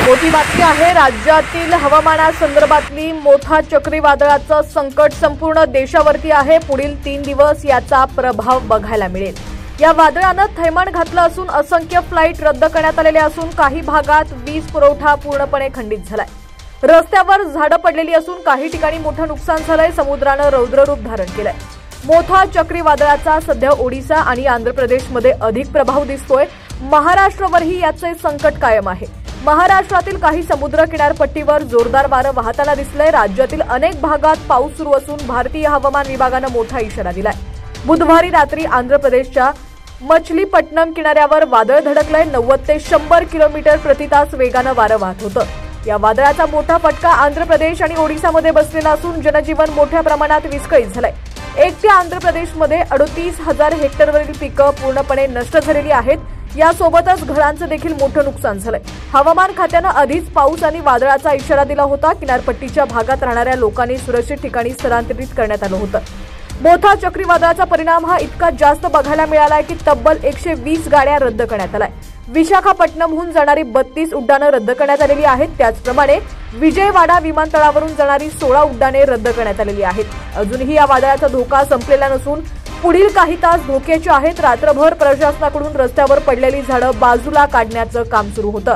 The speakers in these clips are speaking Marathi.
मोठी बातमी आहे। राज्यातील हवामानासंदर्भातली मोठा चक्रीवादळाचं संकट संपूर्ण देशावरती आहे। पुढील 3 दिवस याचा प्रभाव बघायला मिळेल। या वादळानं थैमान घातलं असून असंख्य फ्लाईट रद्द करण्यात आलेले असून काही भागात वीज पुरवठा पूर्णपणे खंडित झालाय। रस्त्यावर झाडं पडलेली असून काही ठिकाणी मोठं नुकसान झालंय। समुद्रानं रौद्ररूप धारण केलंय। मोठा चक्रीवादळाचा सध्या ओडिशा आणि आंध्र प्रदेशमध्ये अधिक प्रभाव दिसतोय। महाराष्ट्रावरही याचे संकट कायम आहे। महाराष्ट्रातील काही समुद्र किनारपट्टीवर जोरदार वारं वाहताना दिसलंय। राज्यातील अनेक भागात पाऊस सुरू असून भारतीय हवामान विभागानं मोठा इशारा दिलाय। बुधवारी रात्री आंध्र प्रदेशच्या मछलीपट्टणम किनाऱ्यावर वादळ धडकलंय। 90 ते 100 किलोमीटर प्रति तास वेगानं वारं वाहत होतं। या वादळाचा मोठा फटका आंध्र प्रदेश आणि ओडिशामध्ये बसलेला असून जनजीवन मोठ्या प्रमाणात विस्कळीत झालंय। एकट्या आंध्र प्रदेशमध्ये 38,000 हेक्टरवरील पिकं पूर्णपणे नष्ट झालेली आहेत। यासोबतच घरांचं देखील मोठं नुकसान झालंय। हवामान खात्यानं आधीच पाऊस आणि वादळाचा इशारा दिला होता। किनारपट्टीच्या भागात राहणाऱ्या लोकांनी सुरक्षित ठिकाणी स्थलांतरित करण्यात आलं होतं। मोठा चक्रीवादळाचा परिणाम हा इतका जास्त बघायला मिळालाय की तब्बल 120 गाड्या रद्द करण्यात आल्या। विशाखापट्टणमहून जाणारी 32 उड्डाणं रद्द करण्यात आलेली आहेत। त्याचप्रमाणे विजयवाडा विमानतळावरून जाणारी 16 उड्डाणे रद्द करण्यात आलेली आहेत। अजूनही या वादळाचा धोका संपलेला नसून पुढील काही तास धोक्याचे आहेत। रात्रभर प्रशासनाकडून रस्त्यावर पडलेली झाडं बाजूला काढण्याचं काम सुरू होतं।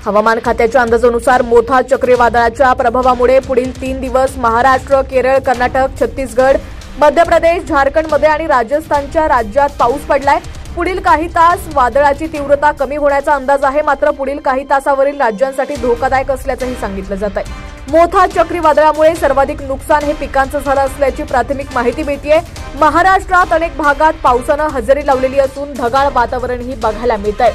हवामान खात्याच्या अंदाजानुसार मोठा चक्रीवादळाच्या प्रभावामुळे पुढील 3 दिवस महाराष्ट्र, केरळ, कर्नाटक, छत्तीसगड, मध्य प्रदेश, झारखंडमध्ये आणि राजस्थानच्या राज्यात पाऊस पडलाय। पुढील काही तास वादळाची तीव्रता कमी होण्याचा अंदाज आहे। मात्र पुढील काही तासावरील राज्यांसाठी धोकादायक असल्याचंही सांगितलं जात आहे। मोठा चक्रीवादळामुळे सर्वाधिक नुकसान हे पिकांचं झालं असल्याची प्राथमिक माहिती मिळतेय। महाराष्ट्रात अनेक भागात पावसानं हजेरी लावलेली असून ढगाळ वातावरणही बघायला मिळतंय।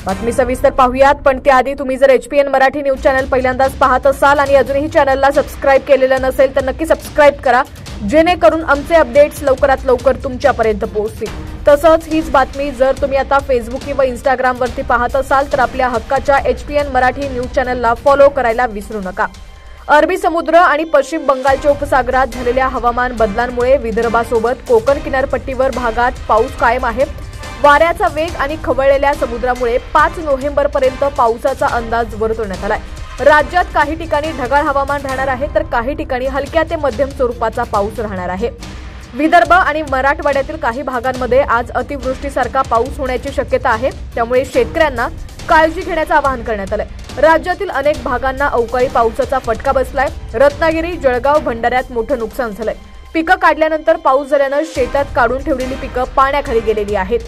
बातमी सविस्तर पाहूयात, पण त्याआधी तुम्ही जर HPN मराठी न्यूज चॅनल पहिल्यांदाच पाहत असाल आणि अजूनही चॅनलला सबस्क्राईब केलेलं नसेल तर नक्की सबस्क्राईब करा, जेणेकरून आमचे अपडेट्स लवकरात लवकर तुमच्यापर्यंत पोहोचतील। तसंच हीच बातमी जर तुम्ही आता फेसबुक किंवा इंस्टाग्रामवरती पाहत असाल तर आपल्या हक्काच्या HPN मराठी न्यूज चॅनलला फॉलो करायला विसरू नका। अरबी समुद्र आणि पश्चिम बंगालच्या उपसागरात झालेल्या हवामान बदलांमुळे विदर्भासोबत कोकण किनारपट्टीवर भागात पाऊस कायम आहे। वाऱ्याचा वेग आणि खवळलेल्या समुद्रामुळे 5 नोव्हेंबरपर्यंत पावसाचा अंदाज वर्तवण्यात आलाय। राज्यात काही ठिकाणी ढगाळ हवामान राहणार आहे तर काही ठिकाणी हलक्या ते मध्यम स्वरूपाचा पाऊस राहणार आहे। विदर्भ आणि मराठवाड्यातील काही भागांमध्ये आज अतिवृष्टीसारखा पाऊस होण्याची शक्यता आहे। त्यामुळे शेतकऱ्यांना काळजी घेण्याचं आवाहन करण्यात आलंय। राज्यातील अनेक भागांना अवकाळी पावसाचा फटका बसलाय। रत्नागिरी, जळगाव, भंडाऱ्यात मोठं नुकसान झालंय। पिकं काढल्यानंतर पाऊस झाल्यानं शेतात काढून ठेवलेली पिकं पाण्याखाली गेलेली आहेत।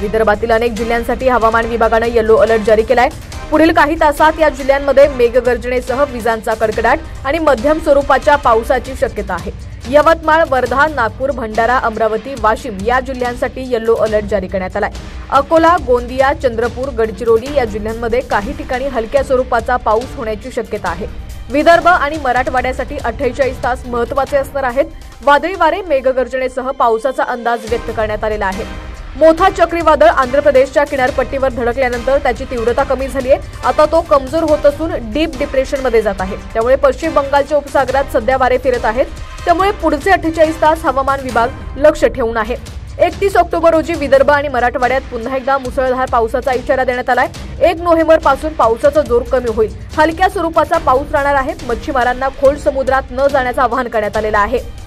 विदर्भातील अनेक जिल्ह्यांसाठी हवामान विभागानं येलो अलर्ट जारी केलाय। पुढील काही तासात या जिल्ह्यांमध्ये मेघगर्जनेसह विजांचा कडकडाट आणि मध्यम स्वरूपाच्या पावसाची शक्यता आहे। यवतमाळ, वर्धा, नागपूर, भंडारा, अमरावती, वाशिम या जिल्ह्यांसाठी येलो अलर्ट जारी करण्यात आलाय। अकोला, गोंदिया, चंद्रपूर, गडचिरोली या जिल्ह्यांमध्ये काही ठिकाणी हलक्या स्वरूपाचा पाऊस होण्याची शक्यता आहे। विदर्भ आणि मराठवाड्यासाठी 48 तास महत्त्वाचे असणार आहेत। वादळी वारे, मेघगर्जनेसह पावसाचा अंदाज व्यक्त करण्यात आलेला आहे। मोठा चक्रीवादळ आंध्र प्रदेशच्या किनारपट्टीवर धडकल्यानंतर त्याची तीव्रता कमी झाली आहे। आता तो कमजोर होत असून डीप डिप्रेशनमध्ये जात आहे। त्यामुळे पश्चिम बंगालच्या उपसागरात सध्या वारे फिरत आहेत। त्यामुळे पुढचे 48 तास हवामान विभाग लक्ष ठेवून आहे। 31 ऑक्टोबर रोजी विदर्भ आणि मराठवाड्यात पुन्हा एकदा मुसळधार पावसाचा इशारा देण्यात आलाय। 1 नोव्हेंबर पासून पावसाचा जोर कमी होईल। हलक्या स्वरूपाचा पाऊस राहणार आहे। मच्छीमारांना खोल समुद्रात न जाण्याचं आवाहन करण्यात आलेलं आहे।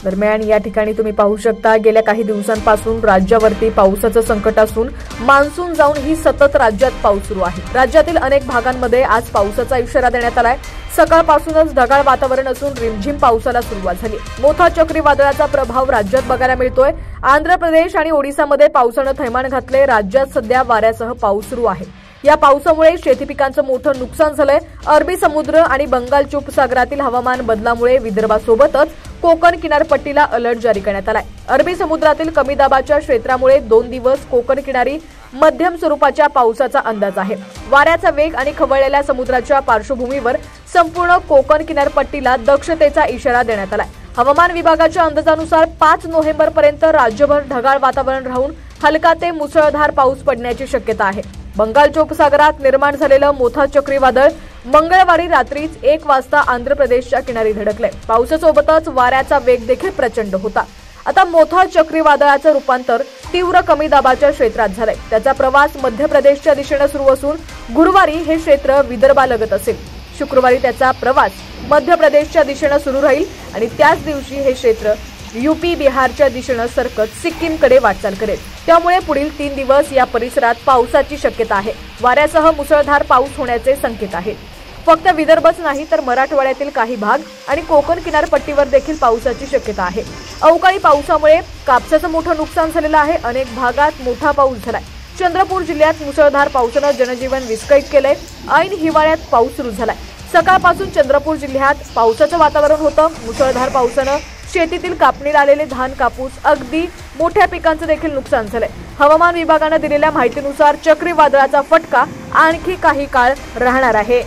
दरम्यान या ठिकाणी तुम्ही पाहू शकता गेल्या काही दिवसांपासून राज्यावरती पावसाचं संकट असून मान्सून जाऊनही सतत राज्यात पाऊस सुरू आहे। राज्यातील अनेक भागांमध्ये आज पावसाचा इशारा देण्यात आलाय। सकाळपासूनच ढगाळ वातावरण असून रिमझिम पावसाला सुरुवात झाली। मोठा चक्रीवादळाचा प्रभाव राज्यात बघायला मिळतोय। आंध्र प्रदेश आणि ओडिशामध्ये पावसानं थैमान घातले। राज्यात सध्या वाऱ्यासह पाऊस सुरू आहे। या पावसामुळे शेती पिकांचं मोठं नुकसान झालंय। अरबी समुद्र आणि बंगालच्या उपसागरातील हवामान बदलामुळे विदर्भासोबतच कोकण किनारपट्टीला अलर्ट जारी करण्यात आलाय। अरबी समुद्रातील कमी दाबाच्या क्षेत्रामुळे 2 दिवस कोकण किनारी मध्यम स्वरूपाच्या पावसाचा अंदाज आहे। वाऱ्याचा वेग आणि खवळलेल्या समुद्राच्या पार्श्वभूमीवर संपूर्ण कोकण किनारपट्टीला दक्षतेचा इशारा देण्यात आलाय। हवामान विभागाच्या अंदाजानुसार 5 नोव्हेंबरपर्यंत राज्यभर ढगाळ वातावरण राहून हलका ते मुसळधार पाऊस पडण्याची शक्यता आहे। बंगालच्या उपसागरात निर्माण झालेलं मोठा चक्रीवादळ मंगळवारी रात्रीच 1 वाजता आंध्र प्रदेशच्या किनारी धडकले। पावसासोबतच वाऱ्याचा वेग देखील प्रचंड होता। आता मोठा चक्रीवादळाचं रूपांतर तीव्र कमी दाबाच्या क्षेत्रात झालंय। त्याचा प्रवास मध्य प्रदेशच्या दिशेने सुरू असून गुरुवारी हे क्षेत्र विदर्भालगत असेल। शुक्रवारी त्याचा प्रवास मध्य प्रदेशच्या दिशेने सुरू राहील आणि त्याच दिवशी हे क्षेत्र यूपी बिहारच्या दिशेने सरकत सिक्कीमकडे वाटचाल करेल। त्यामुळे पुढील 3 दिवस या परिसरात पावसाची शक्यता आहे। वाऱ्यासह मुसळधार पाऊस होण्याचे संकेत आहेत। फक्त विदर्भच नाही तर मराठवाड्यातील काही भाग आणि कोकण किनारपट्टीवर देखील पावसाची शक्यता आहे। अवकाळी पावसामुळे कापसाचं मोठं नुकसान झालेलं आहे। अनेक भागात मोठा पाऊस झालाय। चंद्रपूर जिल्ह्यात मुसळधार पावसानं जनजीवन विस्कळीत केलंय। ऐन हिवाळ्यात पाऊस सुरू झालाय। सकाळपासून चंद्रपूर जिल्ह्यात पावसाचं वातावरण होतं। मुसळधार पावसानं शेतीतील कापणीला आलेले धान, कापूस, अगदी मोठ्या पिकांचं देखील नुकसान झालंय। हवामान विभागानं दिलेल्या माहितीनुसार चक्रीवादळाचा फटका आणखी काही काळ राहणार आहे।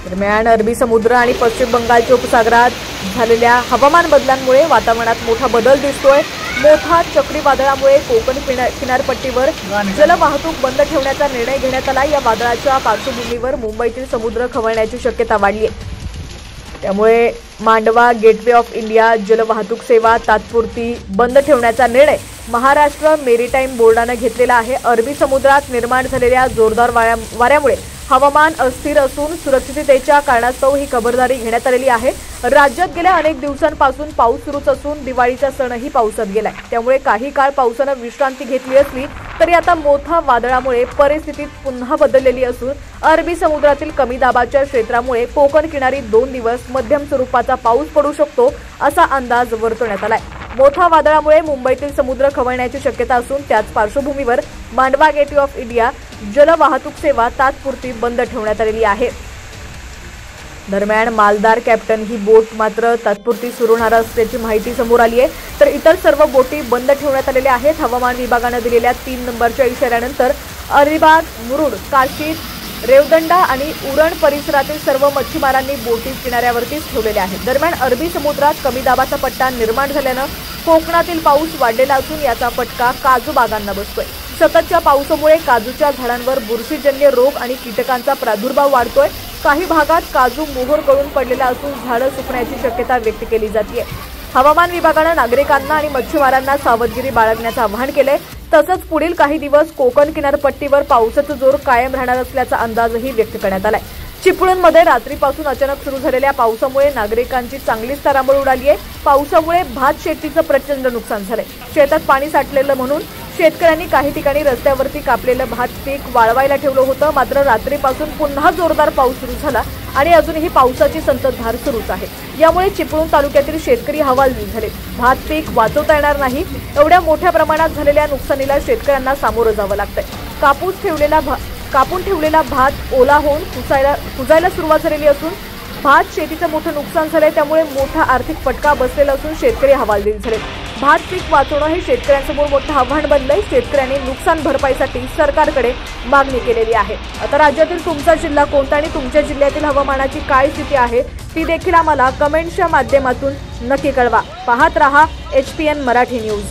दरम्यान अरबी समुद्र आणि पश्चिम बंगालच्या उपसागरात झालेल्या हवामान बदलांमुळे वातावरणात मोठा बदल दिसतोय। मोठा चक्रीवादळामुळे कोकण किनारपट्टीवर जलवाहतूक बंद ठेवण्याचा निर्णय घेण्यात आला। या वादळाच्या पार्श्वभूमीवर मुंबईतील समुद्र खवळण्याची शक्यता वाढली आहे। त्यामुळे मांडवा गेटवे ऑफ इंडिया जलवाहतूक सेवा तात्पुरती बंद ठेवण्याचा निर्णय महाराष्ट्र मेरीटाईम बोर्डाने घेतलेला आहे। अरबी समुद्रात निर्माण झालेल्या जोरदार वाऱ्यामुळे हवामान अस्थिर असून सुरक्षिततेच्या कारणास्तव ही खबरदारी घेण्यात आलेली आहे। राज्यात गेल्या अनेक दिवसांपासून पाऊस सुरूच असून दिवाळीचा सणही पावसात गेलाय। त्यामुळे काही काळ पावसानं विश्रांती घेतली असली तरी आता मोठ्या वादळामुळे परिस्थिती पुन्हा बदललेली असून अरबी समुद्रातील कमी दाबाच्या क्षेत्रामुळे कोकण किनारी 2 दिवस मध्यम स्वरूपाचा पाऊस पडू शकतो असा अंदाज वर्तवण्यात आलाय। मोठ्या वादळामुळे मुंबईतील समुद्र खवळण्याची शक्यता असून त्याच पार्श्वभूमीवर मांडवा गेटवे ऑफ इंडिया जलवाहतूक सेवा तात्पुरती बंद ठेवण्यात आलेली आहे। दरम्यान मालदार कॅप्टन ही बोट मात्र तात्पुरती सुरू होणार असल्याची माहिती समोर आली आहे। तर इतर सर्व बोटी बंद ठेवण्यात आलेल्या आहेत। हवामान विभागाने दिलेल्या 3 नंबरच्या इशाऱ्यानंतर अलिबाग, मुरुड, काशीद, रेवदंडा आणि उरण परिसरातील सर्व मच्छीमारांनी बोटी किनाऱ्यावरतीच ठेवलेल्या आहेत। दरम्यान अरबी समुद्रात कमी दाबाचा पट्टा निर्माण झाल्यानं कोकणातील पाऊस वाढलेला असून याचा फटका काजू बागांना बसतोय। सततच्या पावसामुळे काजूच्या झाडांवर बुरशीजन्य रोग आणि कीटकांचा प्रादुर्भाव वाढतोय। काही भागात काजू मोहर गळून पडलेला असून झाडं सुकण्याची शक्यता व्यक्त केली जाते। हवामान विभागानं नागरिकांना आणि मच्छीमारांना सावधगिरी बाळगण्याचं आवाहन केलंय। तसंच पुढील काही दिवस कोकण किनारपट्टीवर पावसाचा जोर कायम राहणार असल्याचा अंदाजही व्यक्त करण्यात आलाय। चिपळूणमध्ये रात्रीपासून अचानक सुरू झालेल्या पावसामुळे नागरिकांची चांगलीच तारांबळ उडाली आहे। पावसामुळे भात शेतीचं प्रचंड नुकसान झालंय। शेतात पाणी साठलेलं म्हणून शेतकऱ्यांनी काही ठिकाणी रस्त्यावरती कापलेलं भात पीक वाळवायला ठेवलं होतं। मात्र रात्रीपासून पुन्हा जोरदार पाऊस सुरू झाला आणि अजूनही पावसाची संततधार सुरूच आहे। यामुळे चिपळूण तालुक्यातील शेतकरी हवालदिल झाले। भात पीक वाचवता येणार नाही एवढ्या मोठ्या प्रमाणात झालेल्या नुकसानीला शेतकऱ्यांना सामोरं जावं लागतंय। कापून ठेवलेला भात ओला होऊन कुजायला सुरुवात झालेली असून भात शेतीचं मोठं नुकसान झालंय। त्यामुळे मोठा आर्थिक फटका बसलेला असून शेतकरी हवालदिल झाले। भात पीक वाचवणं हे शेतकऱ्यांसमोर मोठं आव्हान बनलंय। शेतकऱ्यांनी नुकसान भरपाईसाठी सरकारकडे मागणी केलेली आहे। आता राज्यातील तुमचा जिल्हा कोणता आणि तुमच्या जिल्ह्यातील हवामानाची काय स्थिती आहे ती देखील आम्हाला कमेंट्सच्या माध्यमातून नक्की कळवा। पाहत रहा HPN मराठी न्यूज।